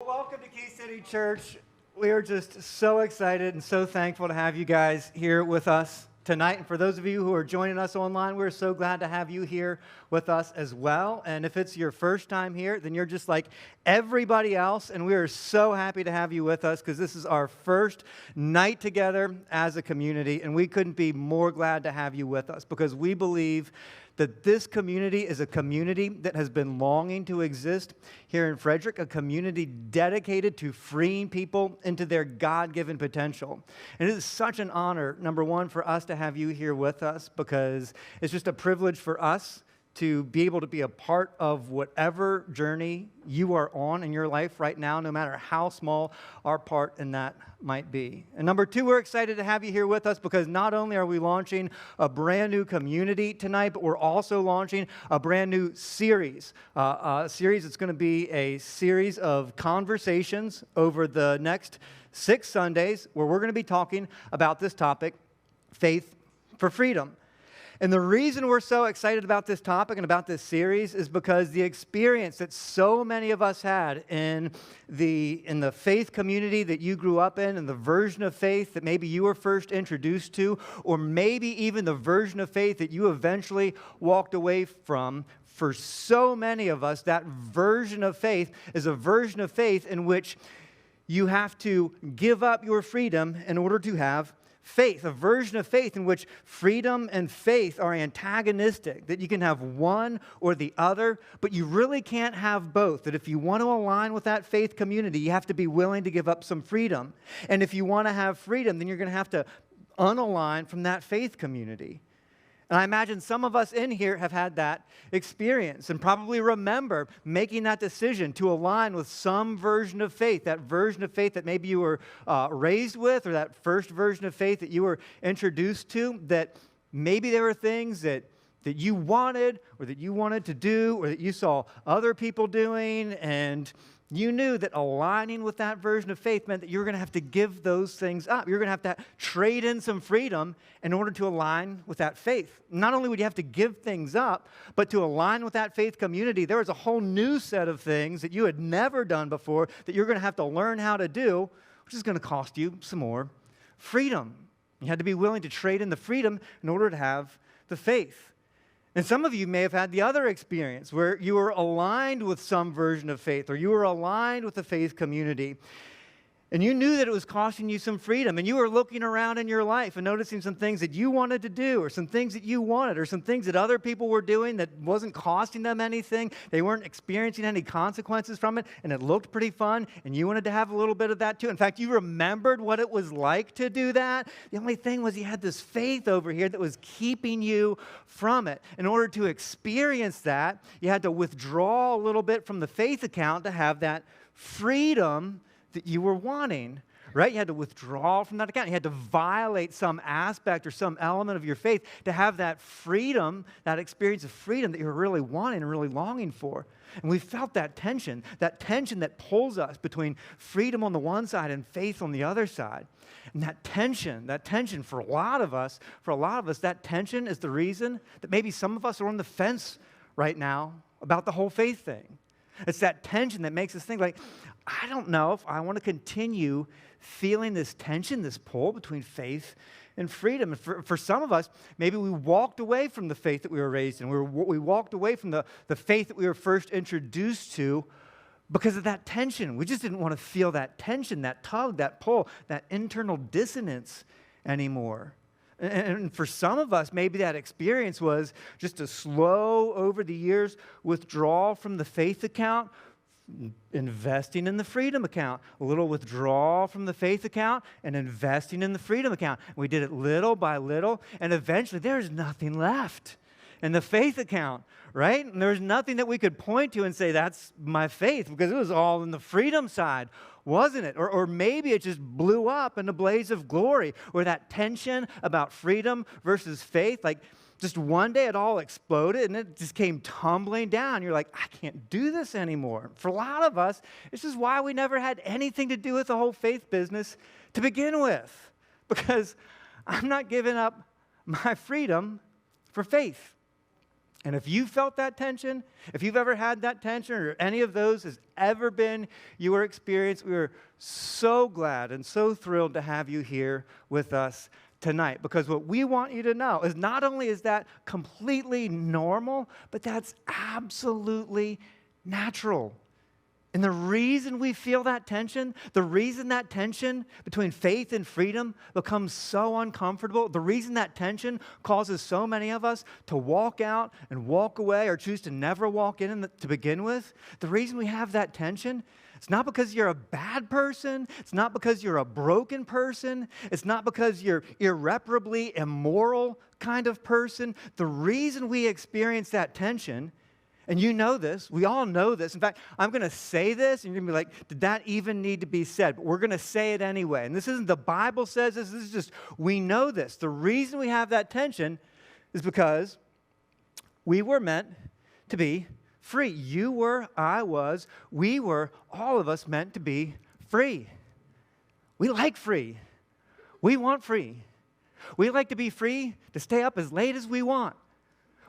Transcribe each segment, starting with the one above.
Welcome to Key City Church. We are just so excited and so thankful to have you guys here with us tonight. And for those of you who are joining us online, we're so glad to have you here with us as well. And if it's your first time here, then you're just like everybody else. And we are so happy to have you with us because this is our first night together as a community. And we couldn't be more glad to have you with us because we believe that this community is a community that has been longing to exist here in Frederick, a community dedicated to freeing people into their God-given potential. And it is such an honor, number one, for us to have you here with us because it's just a privilege for us to be able to be a part of whatever journey you are on in your life right now, no matter how small our part in that might be. And number two, we're excited to have you here with us because not only are we launching a brand new community tonight, but we're also launching a brand new series. A series that's going to be a series of conversations over the next 6 Sundays where we're going to be talking about this topic, faith for freedom. And the reason we're so excited about this topic and about this series is because the experience that so many of us had in the faith community that you grew up in and the version of faith that maybe you were first introduced to, or maybe even the version of faith that you eventually walked away from, for so many of us, that version of faith is a version of faith in which you have to give up your freedom in order to have faith, a version of faith in which freedom and faith are antagonistic, that you can have one or the other, but you really can't have both. That if you want to align with that faith community, you have to be willing to give up some freedom. And if you want to have freedom, then you're going to have to unalign from that faith community. And I imagine some of us in here have had that experience and probably remember making that decision to align with some version of faith, that version of faith that maybe you were raised with, or that first version of faith that you were introduced to, that maybe there were things that you wanted or that you wanted to do or that you saw other people doing, and you knew that aligning with that version of faith meant that you were going to have to give those things up. You're going to have to trade in some freedom in order to align with that faith. Not only would you have to give things up, but to align with that faith community, there was a whole new set of things that you had never done before that you're going to have to learn how to do, which is going to cost you some more freedom. You had to be willing to trade in the freedom in order to have the faith. And some of you may have had the other experience where you were aligned with some version of faith or you were aligned with the faith community. And you knew that it was costing you some freedom. And you were looking around in your life and noticing some things that you wanted to do or some things that you wanted or some things that other people were doing that wasn't costing them anything. They weren't experiencing any consequences from it. And it looked pretty fun. And you wanted to have a little bit of that too. In fact, you remembered what it was like to do that. The only thing was you had this faith over here that was keeping you from it. In order to experience that, you had to withdraw a little bit from the faith account to have that freedom that you were wanting, right? You had to withdraw from that account. You had to violate some aspect or some element of your faith to have that freedom, that experience of freedom that you're really wanting and really longing for. And we felt that tension that pulls us between freedom on the one side and faith on the other side. And that tension for a lot of us, that tension is the reason that maybe some of us are on the fence right now about the whole faith thing. It's that tension that makes us think like, I don't know if I want to continue feeling this tension, this pull between faith and freedom. And for some of us, maybe we walked away from the faith that we were raised in. We walked away from the faith that we were first introduced to because of that tension. We just didn't want to feel that tension, that tug, that pull, that internal dissonance anymore. And for some of us, maybe that experience was just a slow, over the years, withdrawal from the faith account, investing in the freedom account. A little withdrawal from the faith account and investing in the freedom account. We did it little by little, and eventually there's nothing left in the faith account, right? And there's nothing that we could point to and say, that's my faith, because it was all in the freedom side, wasn't it? Or maybe it just blew up in a blaze of glory, where that tension about freedom versus faith, like just one day it all exploded and it just came tumbling down. You're like, I can't do this anymore. For a lot of us, this is why we never had anything to do with the whole faith business to begin with, because I'm not giving up my freedom for faith. And if you felt that tension, if you've ever had that tension or any of those has ever been your experience, we are so glad and so thrilled to have you here with us tonight. Because what we want you to know is not only is that completely normal, but that's absolutely natural. And the reason we feel that tension, the reason that tension between faith and freedom becomes so uncomfortable, the reason that tension causes so many of us to walk out and walk away or choose to never walk in to begin with, the reason we have that tension, it's not because you're a bad person. It's not because you're a broken person. It's not because you're irreparably immoral kind of person. The reason we experience that tension, and you know this, we all know this. In fact, I'm going to say this, and you're going to be like, did that even need to be said? But we're going to say it anyway. And this isn't the Bible says this. This is just, we know this. The reason we have that tension is because we were meant to be free. You were, I was, we were, all of us meant to be free. We like free. We want free. We like to be free to stay up as late as we want.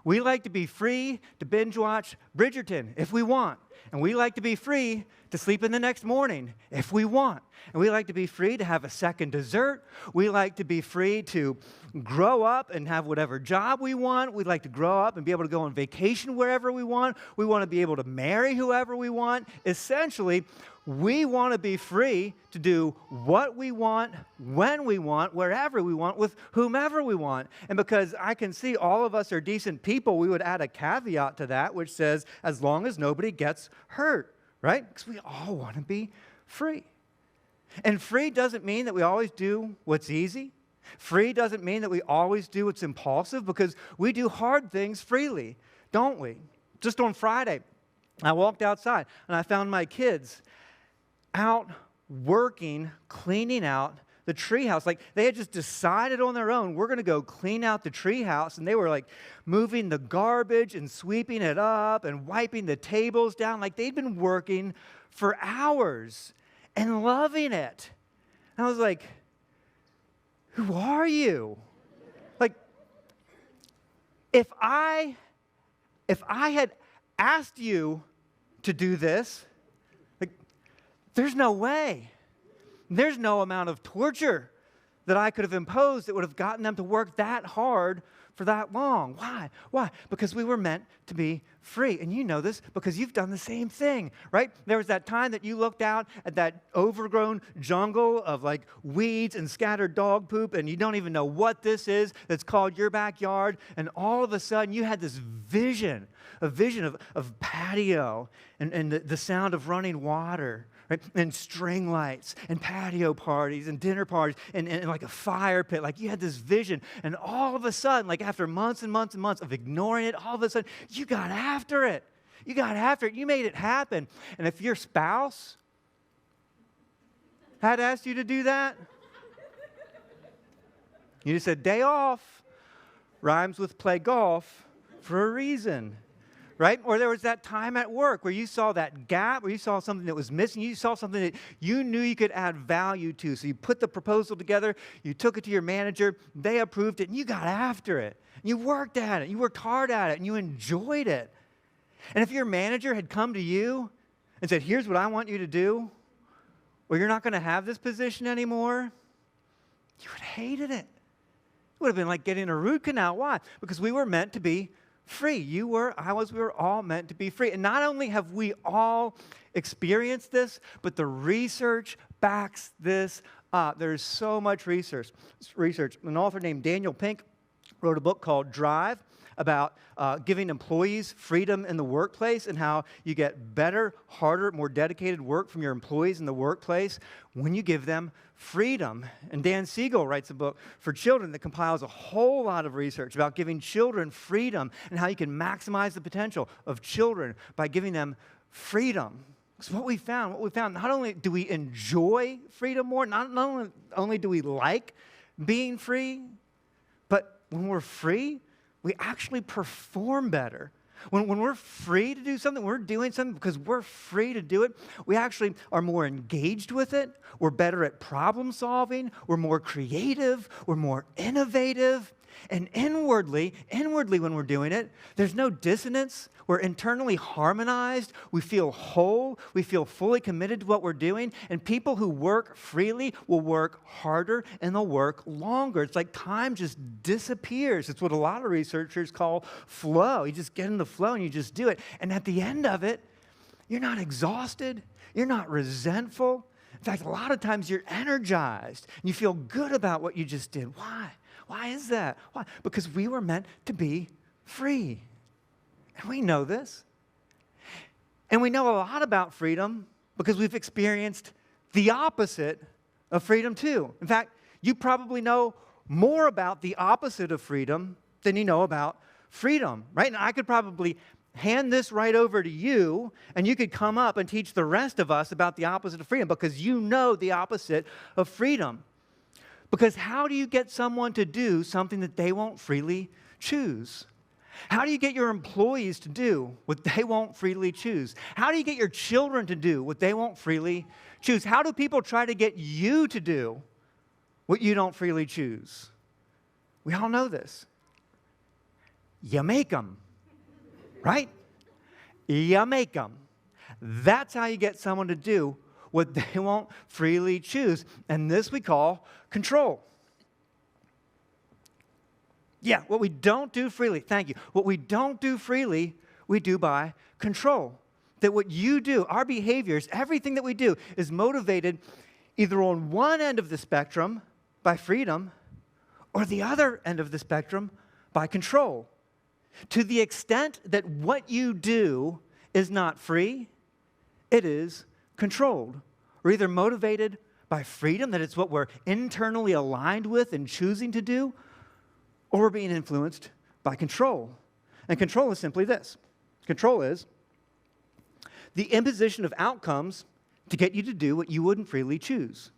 We like to be free to binge watch Bridgerton if we want. And we like to be free to sleep in the next morning if we want. And we like to be free to have a second dessert. We like to be free to grow up and have whatever job we want. We'd like to grow up and be able to go on vacation wherever we want. We want to be able to marry whoever we want. Essentially, we want to be free to do what we want, when we want, wherever we want, with whomever we want. And because I can see all of us are decent people, we would add a caveat to that, which says, as long as nobody gets hurt, right? Because we all want to be free. And free doesn't mean that we always do what's easy. Free doesn't mean that we always do what's impulsive, because we do hard things freely, don't we? Just on Friday, I walked outside and I found my kids out working, cleaning out the treehouse. Like, they had just decided on their own, we're going to go clean out the treehouse. And they were like moving the garbage and sweeping it up and wiping the tables down. Like, they'd been working for hours and loving it. And I was like, who are you? Like, if I had asked you to do this, there's no way. There's no amount of torture that I could have imposed that would have gotten them to work that hard for that long. Why? Why? Because we were meant to be free. And you know this because you've done the same thing, right? There was that time that you looked out at that overgrown jungle of like weeds and scattered dog poop, and you don't even know what this is that's called your backyard. And all of a sudden you had this vision, a vision of patio and the sound of running water. Right? And string lights and patio parties and dinner parties and like a fire pit. Like, you had this vision, and all of a sudden, like after months and months and months of ignoring it, all of a sudden you got after it. You got after it. You made it happen. And if your spouse had asked you to do that, you just said, day off rhymes with play golf for a reason. Right? Or there was that time at work where you saw that gap, where you saw something that was missing, you saw something that you knew you could add value to. So you put the proposal together, you took it to your manager, they approved it, and you got after it. You worked at it, you worked hard at it, and you enjoyed it. And if your manager had come to you and said, here's what I want you to do, or you're not going to have this position anymore, you would have hated it. It would have been like getting a root canal. Why? Because we were meant to be free. You were, I was, we were all meant to be free. And not only have we all experienced this, but the research backs this up. There's so much research. An author named Daniel Pink wrote a book called Drive about giving employees freedom in the workplace and how you get better, harder, more dedicated work from your employees in the workplace when you give them freedom. And Dan Siegel writes a book for children that compiles a whole lot of research about giving children freedom and how you can maximize the potential of children by giving them freedom. Because what we found, not only do we enjoy freedom more, not only do we like being free, but when we're free, we actually perform better. When we're free to do something, we're doing something because we're free to do it, we actually are more engaged with it. We're better at problem solving. We're more creative. We're more innovative. And inwardly, when we're doing it, there's no dissonance. We're internally harmonized. We feel whole. We feel fully committed to what we're doing. And people who work freely will work harder and they'll work longer. It's like time just disappears. It's what a lot of researchers call flow. You just get in the flow and you just do it. And at the end of it, you're not exhausted. You're not resentful. In fact, a lot of times you're energized and you feel good about what you just did. Why? Why is that? Why? Because we were meant to be free. And we know this. And we know a lot about freedom because we've experienced the opposite of freedom too. In fact, you probably know more about the opposite of freedom than you know about freedom, right? And I could probably hand this right over to you, and you could come up and teach the rest of us about the opposite of freedom because you know the opposite of freedom. Because how do you get someone to do something that they won't freely choose? How do you get your employees to do what they won't freely choose? How do you get your children to do what they won't freely choose? How do people try to get you to do what you don't freely choose? We all know this. You make them, right? You make them. That's how you get someone to do what they won't freely choose. And this we call control. Yeah, what we don't do freely, thank you. What we don't do freely, we do by control. That what you do, our behaviors, everything that we do is motivated either on one end of the spectrum by freedom or the other end of the spectrum by control. To the extent that what you do is not free, it is controlled. We're either motivated by freedom, that it's what we're internally aligned with and choosing to do, or we're being influenced by control. And control is simply this. Control is the imposition of outcomes to get you to do what you wouldn't freely choose.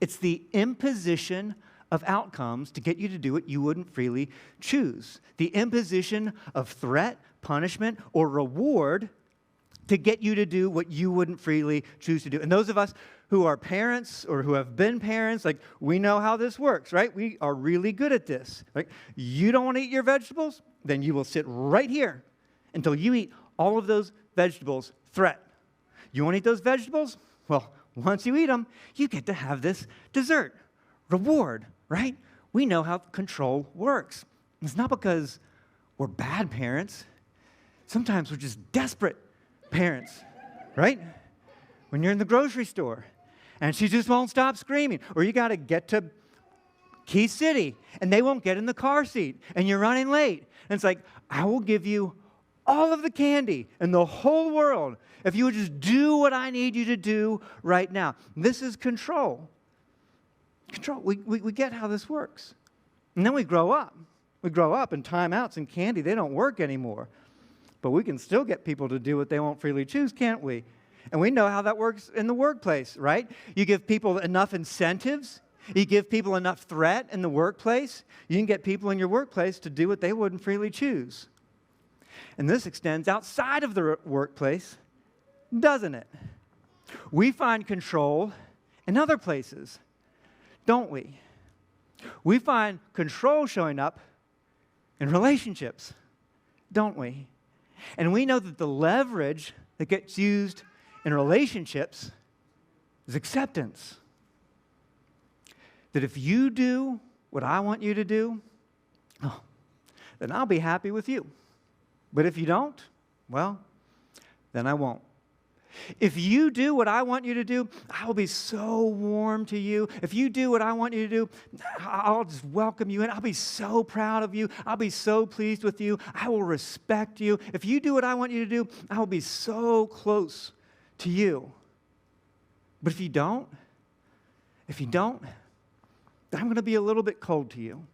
It's the imposition of outcomes to get you to do what you wouldn't freely choose. The imposition of threat, punishment, or reward to get you to do what you wouldn't freely choose to do. And those of us who are parents or who have been parents, like, we know how this works, right? We are really good at this. Right? You don't want to eat your vegetables? Then you will sit right here until you eat all of those vegetables. Threat. You want to eat those vegetables? Well, once you eat them, you get to have this dessert. Reward, right? We know how control works. It's not because we're bad parents. Sometimes we're just desperate parents, right? When you're in the grocery store and she just won't stop screaming, or you got to get to Key City and they won't get in the car seat and you're running late. And it's like, I will give you all of the candy in the whole world if you would just do what I need you to do right now. This is control. Control. We get how this works. And then we grow up. We grow up and timeouts and candy, they don't work anymore. But we can still get people to do what they won't freely choose, can't we? And we know how that works in the workplace, right? You give people enough incentives. You give people enough threat in the workplace. You can get people in your workplace to do what they wouldn't freely choose. And this extends outside of the workplace, doesn't it? We find control in other places, don't we? We find control showing up in relationships, don't we? And we know that the leverage that gets used in relationships is acceptance. That if you do what I want you to do, then I'll be happy with you. But if you don't, well, then I won't. If you do what I want you to do, I will be so warm to you. If you do what I want you to do, I'll just welcome you in. I'll be so proud of you. I'll be so pleased with you. I will respect you. If you do what I want you to do, I will be so close to you. But if you don't, then I'm going to be a little bit cold to you.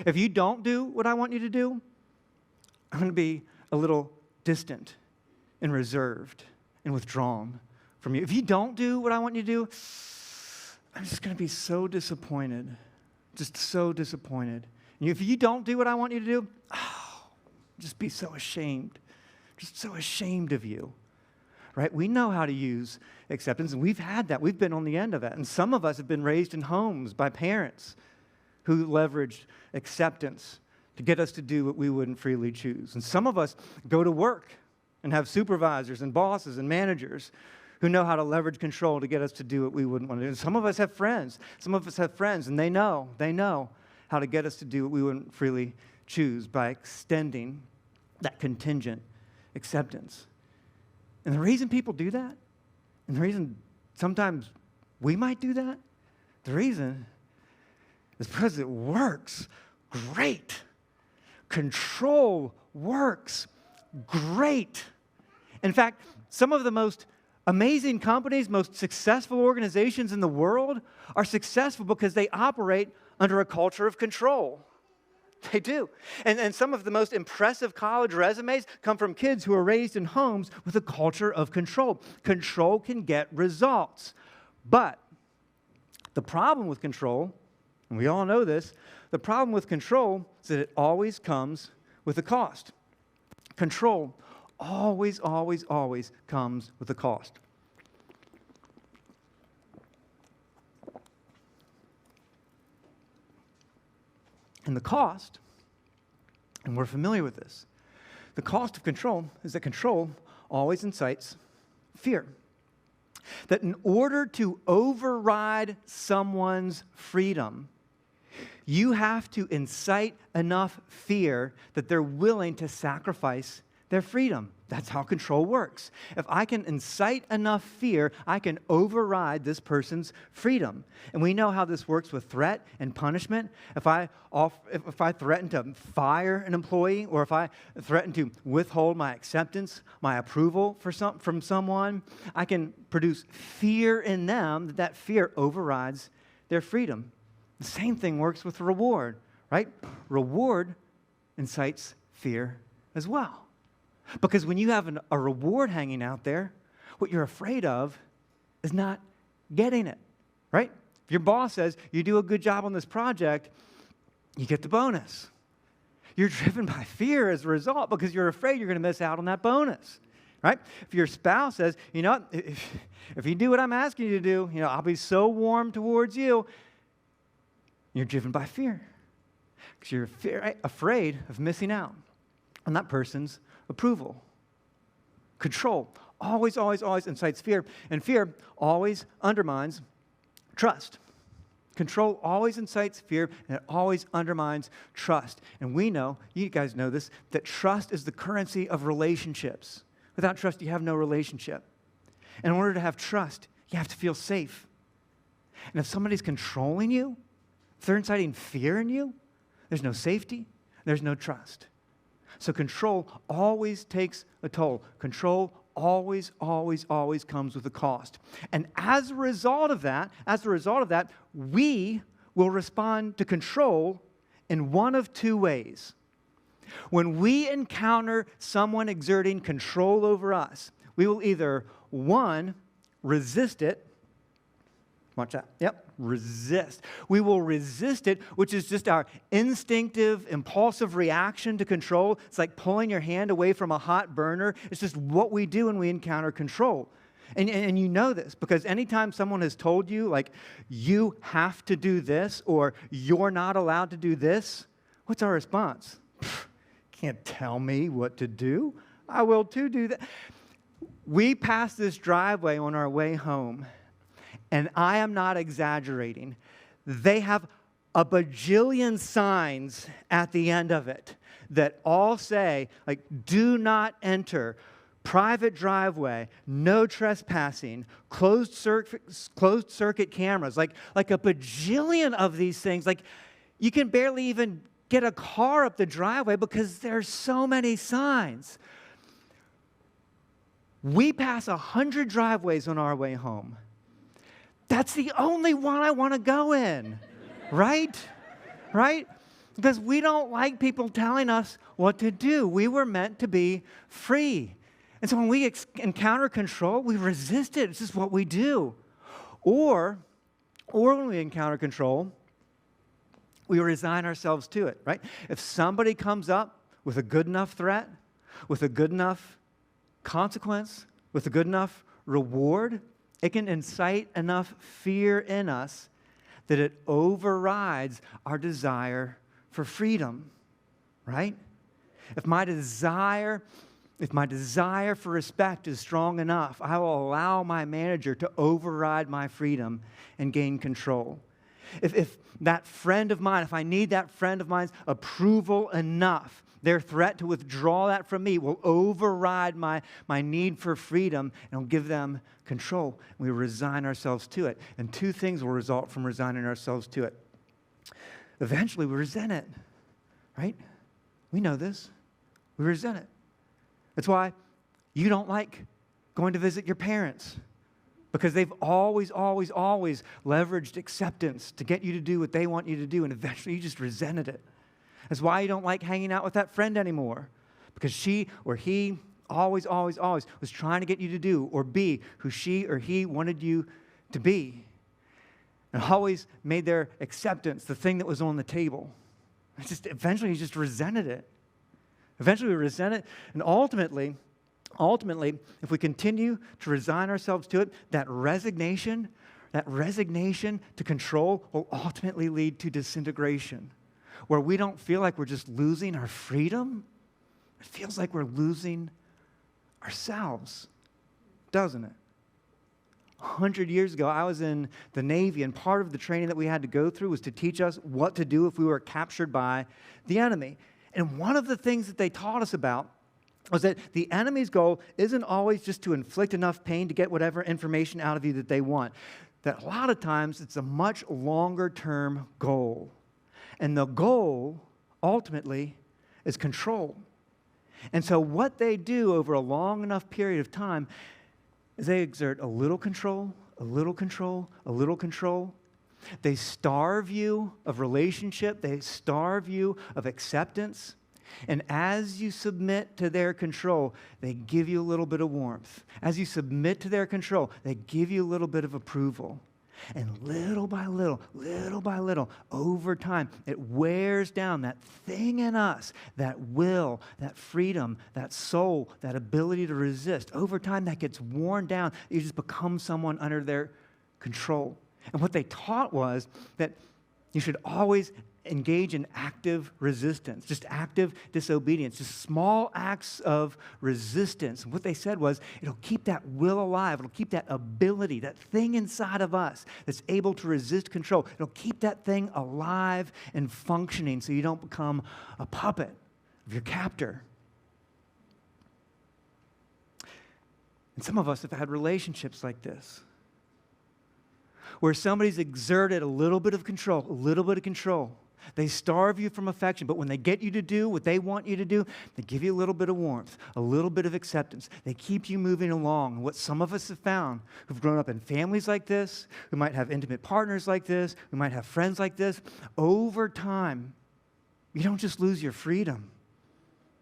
If you don't do what I want you to do, I'm going to be a little distant and reserved and withdrawn from you. If you don't do what I want you to do, I'm just going to be so disappointed, just so disappointed. And if you don't do what I want you to do, just be so ashamed, just so ashamed of you, right? We know how to use acceptance, and we've had that. We've been on the end of that. And some of us have been raised in homes by parents who leveraged acceptance to get us to do what we wouldn't freely choose. And some of us go to work and have supervisors and bosses and managers who know how to leverage control to get us to do what we wouldn't want to do. And some of us have friends. Some of us have friends, and they know how to get us to do what we wouldn't freely choose by extending that contingent acceptance. And the reason people do that, and the reason sometimes we might do that, the reason is because it works great. Control works great. In fact, some of the most amazing companies, most successful organizations in the world are successful because they operate under a culture of control. They do. And some of the most impressive college resumes come from kids who are raised in homes with a culture of control. Control can get results. But the problem with control, and we all know this, the problem with control is that it always comes with a cost. Control always comes with a cost. And the cost, and we're familiar with this, the cost of control is that control always incites fear. That in order to override someone's freedom, you have to incite enough fear that they're willing to sacrifice their freedom. That's how control works. If I can incite enough fear, I can override this person's freedom. And we know how this works with threat and punishment. If I threaten to fire an employee, or if I threaten to withhold my acceptance, my approval from someone, I can produce fear in them that fear overrides their freedom. The same thing works with reward, right? Reward incites fear as well. Because when you have a reward hanging out there, what you're afraid of is not getting it, right? If your boss says, you do a good job on this project, you get the bonus. You're driven by fear as a result because you're afraid you're going to miss out on that bonus, right? If your spouse says, you know what, if you do what I'm asking you to do, I'll be so warm towards you, you're driven by fear because you're afraid of missing out on that person's approval. Control always incites fear, and fear always undermines trust. Control always incites fear, and it always undermines trust. And we know, you guys know this, that trust is the currency of relationships. Without trust, you have no relationship. And in order to have trust, you have to feel safe. And if somebody's controlling you, if they're inciting fear in you, there's no safety, there's no trust. So control always takes a toll. Control always comes with a cost. And as a result of that, we will respond to control in one of two ways. When we encounter someone exerting control over us, we will either, one, resist it. Watch that. Yep, resist. We will resist it, which is just our instinctive, impulsive reaction to control. It's like pulling your hand away from a hot burner. It's just what we do when we encounter control. And you know this because anytime someone has told you, like, you have to do this or you're not allowed to do this, what's our response? Can't tell me what to do. I will too do that. We pass this driveway on our way home. And I am not exaggerating. They have a bajillion signs at the end of it that all say, like, do not enter, private driveway, no trespassing, closed circuit cameras, like a bajillion of these things. Like, you can barely even get a car up the driveway because there's so many signs. We pass 100 driveways on our way home. That's the only one I want to go in, right? Right? Because we don't like people telling us what to do. We were meant to be free. And so when we encounter control, we resist it. It's just what we do. Or when we encounter control, we resign ourselves to it, right? If somebody comes up with a good enough threat, with a good enough consequence, with a good enough reward, it can incite enough fear in us that it overrides our desire for freedom. right? If my desire for respect is strong enough, I will allow my manager to override my freedom and gain control. If that friend of mine, if I need that friend of mine's approval enough, their threat to withdraw that from me will override my need for freedom and will give them control. We resign ourselves to it. And two things will result from resigning ourselves to it. Eventually, we resent it, right? We know this. We resent it. That's why you don't like going to visit your parents, because they've always leveraged acceptance to get you to do what they want you to do, and eventually you just resented it. That's why you don't like hanging out with that friend anymore, because she or he always was trying to get you to do or be who she or he wanted you to be, and always made their acceptance the thing that was on the table. Eventually you just resented it. Eventually we resent it, and ultimately, if we continue to resign ourselves to it, that resignation to control will ultimately lead to disintegration, where we don't feel like we're just losing our freedom. It feels like we're losing ourselves, doesn't it? 100 years ago, I was in the Navy, and part of the training that we had to go through was to teach us what to do if we were captured by the enemy. And one of the things that they taught us about was that the enemy's goal isn't always just to inflict enough pain to get whatever information out of you that they want. That a lot of times it's a much longer-term goal. And the goal, ultimately, is control. And so what they do over a long enough period of time is they exert a little control, a little control, a little control. They starve you of relationship. They starve you of acceptance. And as you submit to their control, they give you a little bit of warmth. As you submit to their control, they give you a little bit of approval. And little by little, over time, it wears down that thing in us, that will, that freedom, that soul, that ability to resist. Over time, that gets worn down. You just become someone under their control. And what they taught was that you should always engage in active resistance, just active disobedience, just small acts of resistance. And what they said was, it'll keep that will alive. It'll keep that ability, that thing inside of us that's able to resist control. It'll keep that thing alive and functioning so you don't become a puppet of your captor. And some of us have had relationships like this, where somebody's exerted a little bit of control. They starve you from affection, but when they get you to do what they want you to do, they give you a little bit of warmth, a little bit of acceptance. They keep you moving along. And what some of us have found, who've grown up in families like this, who might have intimate partners like this, who might have friends like this, over time, you don't just lose your freedom.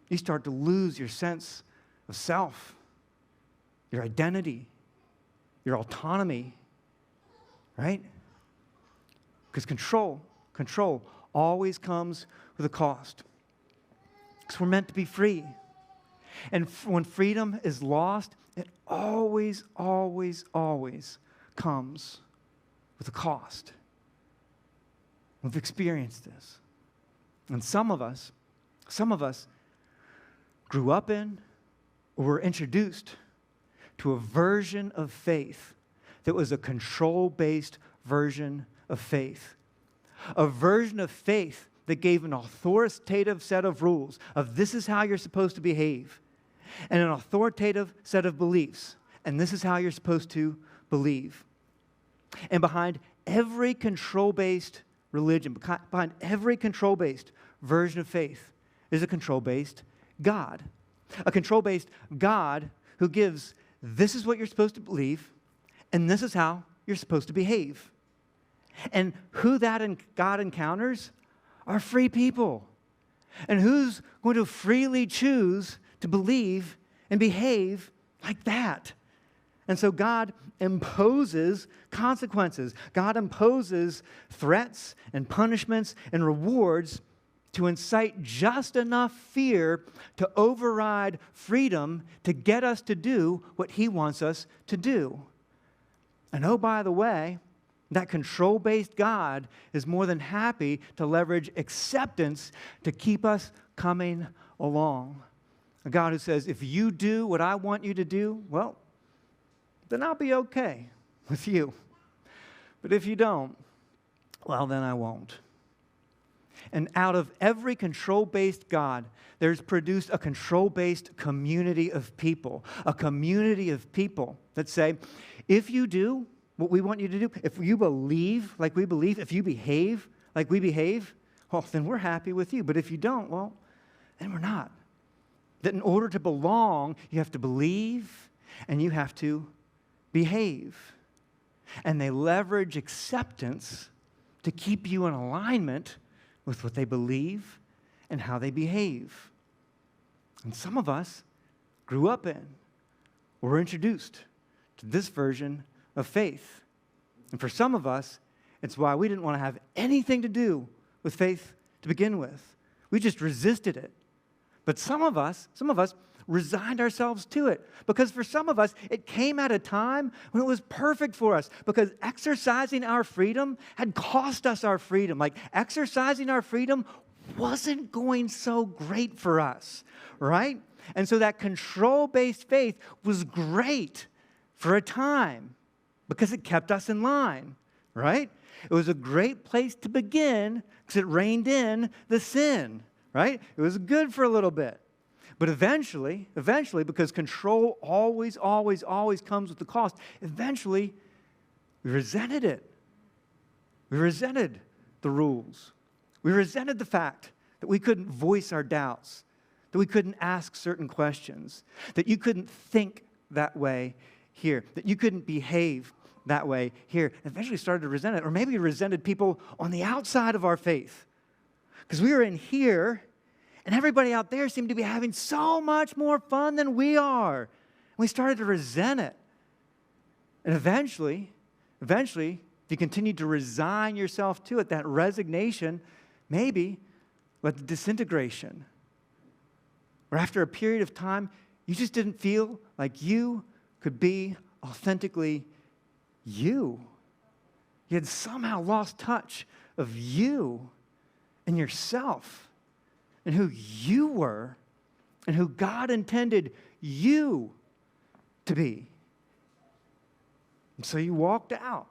You start to lose your sense of self, your identity, your autonomy, right? Because control always comes with a cost. Because we're meant to be free. And when freedom is lost, it always comes with a cost. We've experienced this. And some of us grew up in or were introduced to a version of faith that was a control-based version of faith. A version of faith that gave an authoritative set of rules of this is how you're supposed to behave, and an authoritative set of beliefs, and this is how you're supposed to believe. And behind every control-based religion, behind every control-based version of faith is a control-based God. A control-based God who gives this is what you're supposed to believe, and this is how you're supposed to behave. And who that God encounters are free people. And who's going to freely choose to believe and behave like that? And so God imposes consequences. God imposes threats and punishments and rewards to incite just enough fear to override freedom to get us to do what He wants us to do. And oh, by the way, that control-based God is more than happy to leverage acceptance to keep us coming along. A God who says, if you do what I want you to do, well, then I'll be okay with you. But if you don't, well, then I won't. And out of every control-based God, there's produced a control-based community of people. A community of people that say, if you do what we want you to do, if you believe like we believe, if you behave like we behave, well, then we're happy with you. But if you don't, well, then we're not. That in order to belong, you have to believe and you have to behave. And they leverage acceptance to keep you in alignment with what they believe and how they behave. And some of us grew up in or were introduced to this version of faith. And for some of us, it's why we didn't want to have anything to do with faith to begin with. We just resisted it. But some of us resigned ourselves to it, because for some of us, it came at a time when it was perfect for us, because exercising our freedom had cost us our freedom. Like, exercising our freedom wasn't going so great for us, right? And so that control-based faith was great for a time because it kept us in line, right? It was a great place to begin because it reined in the sin, right? It was good for a little bit. But eventually, because control always comes with the cost, eventually we resented it. We resented the rules. We resented the fact that we couldn't voice our doubts, that we couldn't ask certain questions, that you couldn't think that way here, that you couldn't behave that way here. And eventually started to resent it. Or maybe we resented people on the outside of our faith, because we were in here and everybody out there seemed to be having so much more fun than we are. And we started to resent it. And eventually, if you continue to resign yourself to it, that resignation maybe led to disintegration. Or after a period of time, you just didn't feel like you could be authentically you. You had somehow lost touch of you and yourself and who you were and who God intended you to be. And so you walked out.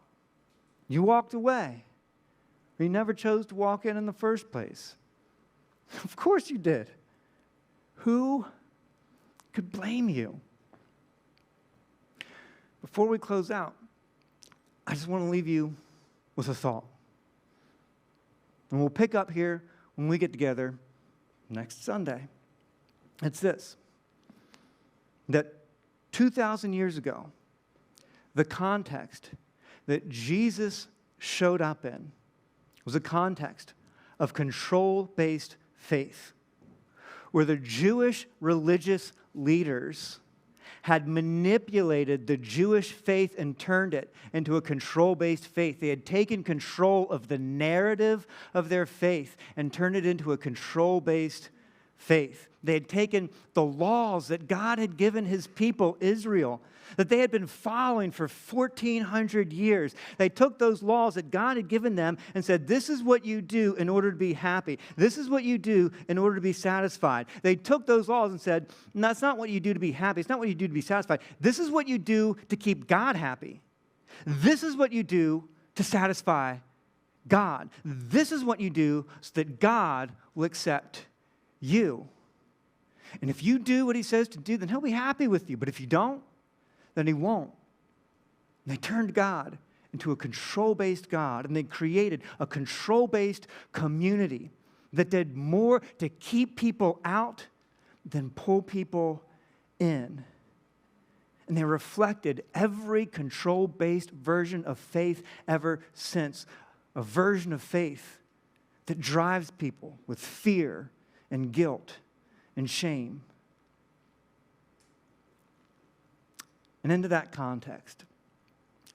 You walked away. You never chose to walk in the first place. Of course you did. Who could blame you? Before we close out, I just want to leave you with a thought. And we'll pick up here when we get together next Sunday. It's this: that 2,000 years ago, the context that Jesus showed up in was a context of control-based faith, where the Jewish religious leaders had manipulated the Jewish faith and turned it into a control-based faith. They had taken control of the narrative of their faith and turned it into a control-based faith. They had taken the laws that God had given his people, Israel, that they had been following for 1,400 years. They took those laws that God had given them and said, this is what you do in order to be happy. This is what you do in order to be satisfied. They took those laws and said, no, that's not what you do to be happy. It's not what you do to be satisfied. This is what you do to keep God happy. This is what you do to satisfy God. This is what you do so that God will accept you. And if you do what he says to do, then he'll be happy with you. But if you don't, then he won't. And they turned God into a control-based God, and they created a control-based community that did more to keep people out than pull people in. And they reflected every control-based version of faith ever since, a version of faith that drives people with fear and guilt and shame. And into that context,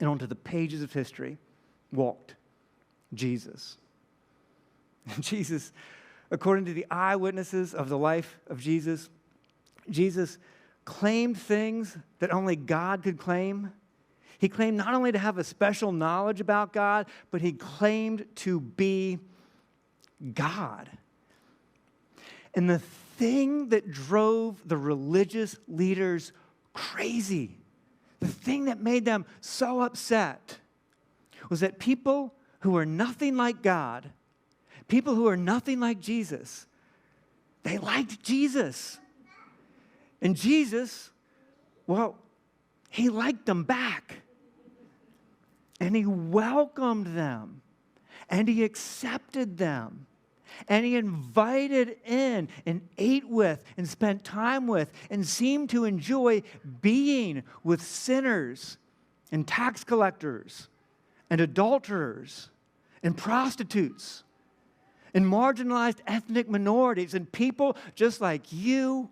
and onto the pages of history, walked Jesus. And Jesus, according to the eyewitnesses of the life of Jesus, Jesus claimed things that only God could claim. He claimed not only to have a special knowledge about God, but he claimed to be God. And the thing that drove the religious leaders crazy, the thing that made them so upset, was that people who are nothing like God, people who are nothing like Jesus, they liked Jesus. And Jesus, well, he liked them back. And he welcomed them. And he accepted them. And he invited in and ate with and spent time with and seemed to enjoy being with sinners and tax collectors and adulterers and prostitutes and marginalized ethnic minorities and people just like you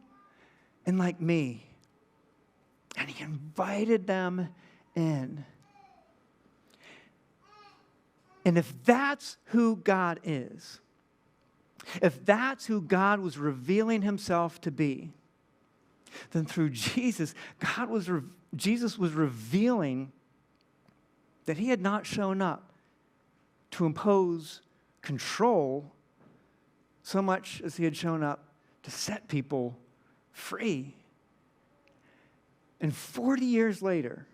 and like me. And he invited them in. And if that's who God is, if that's who God was revealing himself to be, then through Jesus, Jesus was revealing that he had not shown up to impose control so much as he had shown up to set people free. And 40 years later,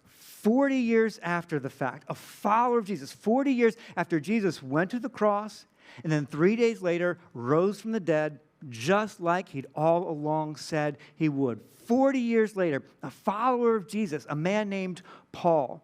40 years after the fact, a follower of Jesus, 40 years after Jesus went to the cross and then 3 days later rose from the dead, just like he'd all along said he would. 40 years later, a follower of Jesus, a man named Paul,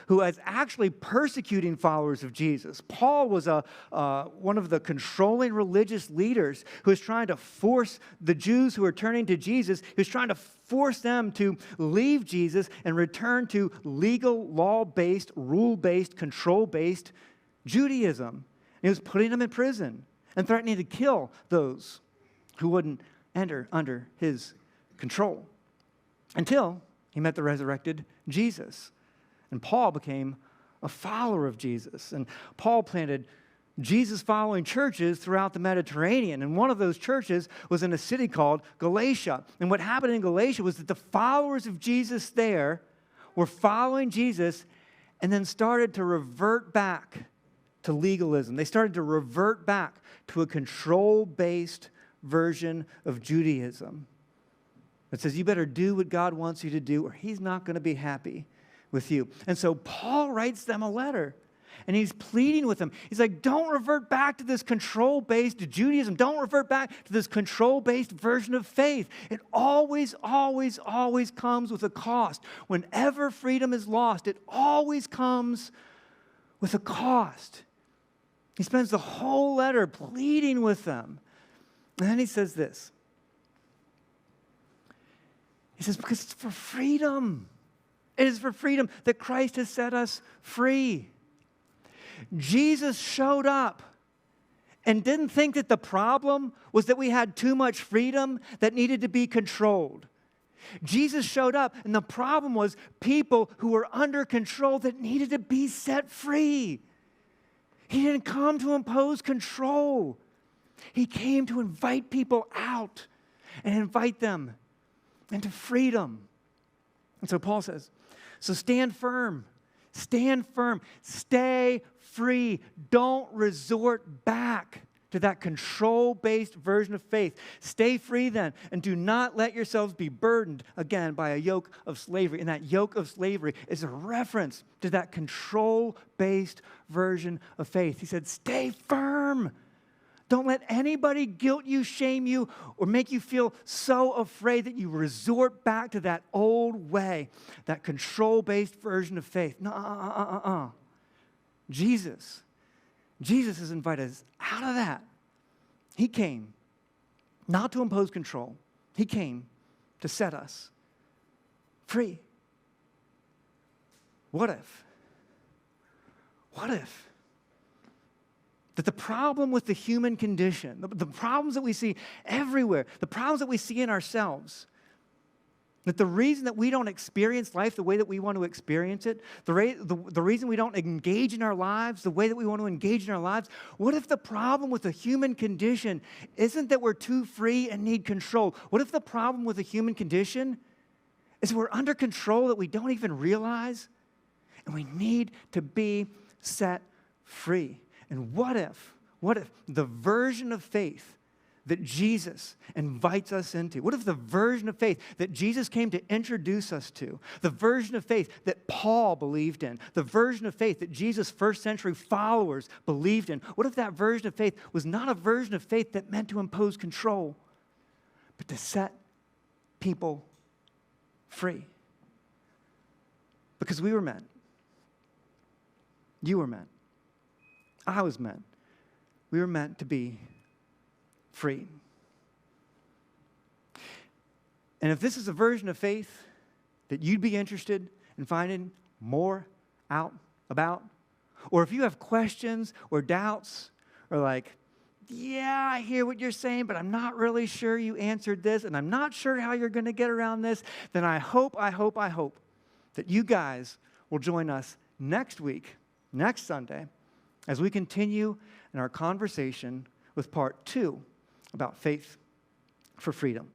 who was actually persecuting followers of Jesus. Paul was one of the controlling religious leaders who was trying to force the Jews who were turning to Jesus, he was trying to force them to leave Jesus and return to legal, law-based, rule-based, control-based Judaism. And he was putting them in prison and threatening to kill those who wouldn't enter under his control until he met the resurrected Jesus. And Paul became a follower of Jesus. And Paul planted Jesus-following churches throughout the Mediterranean. And one of those churches was in a city called Galatia. And what happened in Galatia was that the followers of Jesus there were following Jesus and then started to revert back to legalism. They started to revert back to a control-based version of Judaism that says you better do what God wants you to do or he's not going to be happy with you. And so Paul writes them a letter and he's pleading with them. He's like, don't revert back to this control-based Judaism. Don't revert back to this control-based version of faith. It always, always, always comes with a cost. Whenever freedom is lost, it always comes with a cost. He spends the whole letter pleading with them. And then he says this. He says, because it's for freedom. It is for freedom that Christ has set us free. Jesus showed up and didn't think that the problem was that we had too much freedom that needed to be controlled. Jesus showed up and the problem was people who were under control that needed to be set free. He didn't come to impose control. He came to invite people out and invite them into freedom. And so Paul says, so stand firm, stay free. Don't resort back to that control-based version of faith. Stay free then, and do not let yourselves be burdened again by a yoke of slavery. And that yoke of slavery is a reference to that control-based version of faith. He said, stay firm. Don't let anybody guilt you, shame you, or make you feel so afraid that you resort back to that old way, that control-based version of faith. No, Jesus has invited us out of that. He came not to impose control. He came to set us free. What if that the problem with the human condition, the problems that we see everywhere, the problems that we see in ourselves, that the reason that we don't experience life the way that we want to experience it, the reason we don't engage in our lives the way that we want to engage in our lives, what if the problem with the human condition isn't that we're too free and need control? What if the problem with the human condition is we're under control that we don't even realize and we need to be set free? And what if the version of faith that Jesus invites us into? What if the version of faith that Jesus came to introduce us to, the version of faith that Paul believed in, the version of faith that Jesus' first century followers believed in, what if that version of faith was not a version of faith that meant to impose control, but to set people free? Because we were meant. You were meant. I was meant. We were meant to be free. And if this is a version of faith that you'd be interested in finding more out about, or if you have questions or doubts, or like, yeah, I hear what you're saying, but I'm not really sure you answered this, and I'm not sure how you're going to get around this, then I hope that you guys will join us next week, next Sunday, as we continue in our conversation with part 2 about faith for freedom.